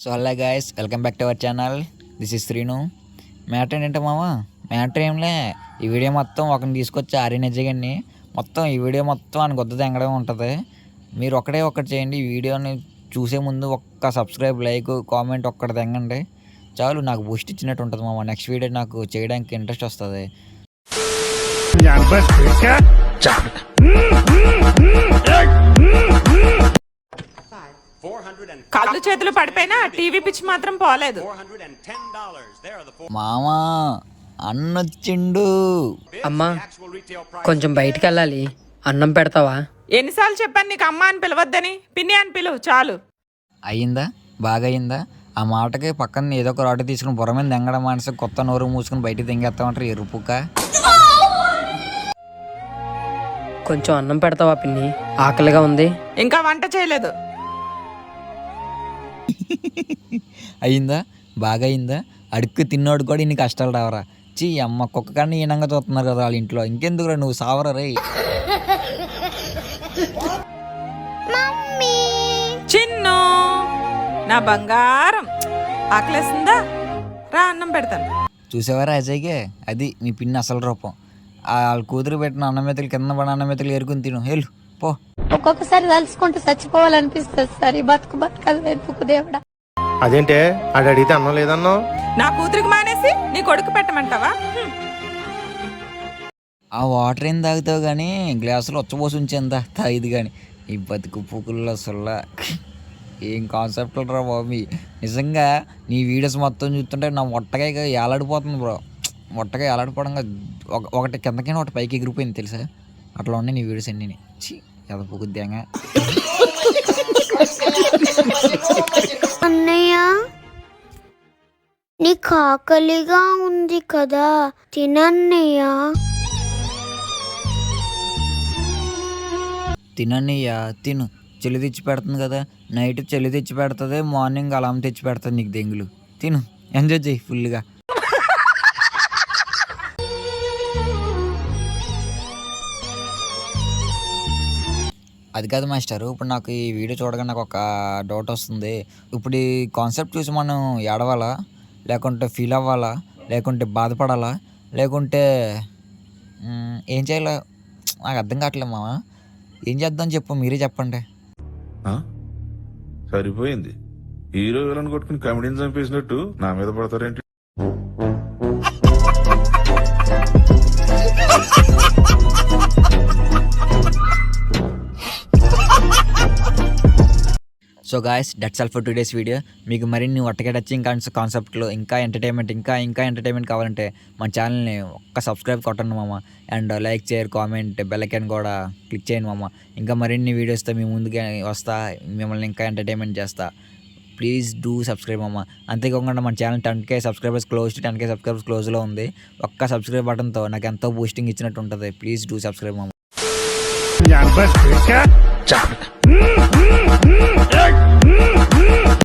So hello guys, welcome back to our channel. This is Srinu. Matter ఏంటంటే matter ఏంలే, ఈ video మొత్తం ఒకరిని తీసుకొచ్చి ఆర్యనెజ్జగాన్ని మొత్తం ఈ వీడియో మొత్తం అని గొద్ద తెంగడం ఉంటుంది. మీరు ఒకటి చేయండి. ఈ వీడియోని చూసే ముందు ఒక్క సబ్స్క్రైబ్, లైక్, కామెంట్ ఒక్కటి తెంగండి చాలు. నాకు బూస్ట్ ఇచ్చినట్టు ఉంటుంది నెక్స్ట్ వీడియో నాకు చేయడానికి ఇంట్రెస్ట్ వస్తుంది. కాళ్ళు చేతులు పడిపోయినా టీవీ పిచ్చి మాత్రం పోలేదు. మామా అన్నొచ్చిండు. అమ్మా కొంచెం బయటికి వెళ్ళాలి, అన్నం పెడతావా? ఎన్నిసార్లు చెప్పాను నీకు అమ్మ అని పిలవద్దని? పిన్ని అని పిలువు చాలు. అయ్యిందా? బాగా అయ్యిందా? ఆ మాటకి పక్కన ఏదో ఒక రాటు తీసుకుని బుర్ర మీద దెంగడం మానేసి కొత్త నోరు మూసుకుని బయటికి దెంగేస్తామంటారు ఎరుపుక్క. కొంచెం అన్నం పెడతావా పిన్ని? ఆకలిగా ఉంది. ఇంకా వంట చేయలేదు. అయిందా? బాగా అయిందా? అడుక్కు తిన్నోడు కూడా ఇన్ని కష్టాలు రావరా? చీ అమ్మ, కుక్క కానీ ఈనంగా చూస్తున్నారు కదా వాళ్ళ ఇంట్లో. ఇంకెందుకురా నువ్వు సావరా రే. చిన్ను నా బంగారం, ఆకలేస్తుందా? రా అన్నం పెడతాను. చూసేవారా అజయ్కే? అది మీ పిన్ని అసలు రూపం. వాళ్ళ కూతురు పెట్టిన అన్నమెతలు కింద పడిన అన్నమెతలు ఏరుకుని తిను. హెల్ పో. ఒక్కొక్కసారి తలుచుకుంటూ చచ్చిపోవాలనిపిస్తుంది సార్. ఈ బతుకు వెతుకు దేవుడా. అదేంటే అది అడిగితే అన్నం లేదన్నావు? నా కూతురికి మానేసి నీ కొడుకు పెట్టమంటావా? ఆ వాటర్ ఏం తాగుతావు కానీ గ్లాసులో వచ్చబోసి ఉంచేందా తాగిది కానీ. ఈ బతుకు పూకుల్లో సుల్లా ఏం కాన్సెప్ట్లు రా బాబీ. నిజంగా నీ వీడియోస్ మొత్తం చూస్తుంటే నా మొట్టగా ఏలాడిపోతుంది బ్రో. మొట్టగా ఏలాడిపోవడంగా ఒకటి కిందకైనా ఒకటి పైకి ఎగిరిపోయింది తెలుసా. అట్లా ఉన్నాయి నీ వీడియోస్ అన్నీ. చీ ఎద పూకుద్దాంగా. అన్నయ్య నీకు ఆకలిగా ఉంది కదా, తినన్నయ్య. తినన్నయ్యా తిను. చెల్లి తెచ్చి పెడుతుంది కదా, నైట్ చెల్లి తెచ్చి పెడుతుంది, మార్నింగ్ అలాం తెచ్చి పెడుతుంది నీకు దెంగులు. తిను, ఎంజాయ్ చేయి ఫుల్గా. అది కాదు మాస్టర్, ఇప్పుడు నాకు ఈ వీడియో చూడగానే నాకు ఒక డౌట్ వస్తుంది. ఇప్పుడు ఈ కాన్సెప్ట్ చూసి మనం ఏడవాలా, లేకుంటే ఫీల్ అవ్వాలా, లేకుంటే బాధపడాలా, లేకుంటే ఏం చేయాలా? నాకు అర్థం కావట్లేదు మామ. ఏం చేద్దాం చెప్పు, మీరే చెప్పండి. సరిపోయింది. హీరో విలన్ కొట్టుకుని కమెడీని చంపేసినట్టు నా మీద పడతారేంటి? So guys, that's all for today's video. మీకు మరిన్ని ఒట్టగా టచింగ్ కాన్సెప్ట్లో ఇంకా ఎంటర్టైన్మెంట్ కావాలంటే మన ఛానల్ని ఒక్క సబ్స్క్రైబ్ కొట్టండి మామ. అండ్ లైక్ చేయరు, కామెంట్, బెల్ ఐకాన్ కూడా క్లిక్ చేయండి మామ. ఇంకా మరిన్ని వీడియోస్తో మీ ముందుగా వస్తా, మిమ్మల్ని ఇంకా ఎంటర్టైన్మెంట్ చేస్తా. ప్లీజ్ డూ సబ్స్క్రైబ్ మామ. అంతేకాకుండా మన ఛానల్ 10K సబ్స్క్రైబర్స్ క్లోజ్లో ఉంది. ఒక్క సబ్స్క్రైబ్ బటన్తో నాకు ఎంతో బూస్టింగ్ ఇచ్చినట్టు ఉంటుంది. ప్లీజ్ డూ సబ్స్క్రైబ్ మామ.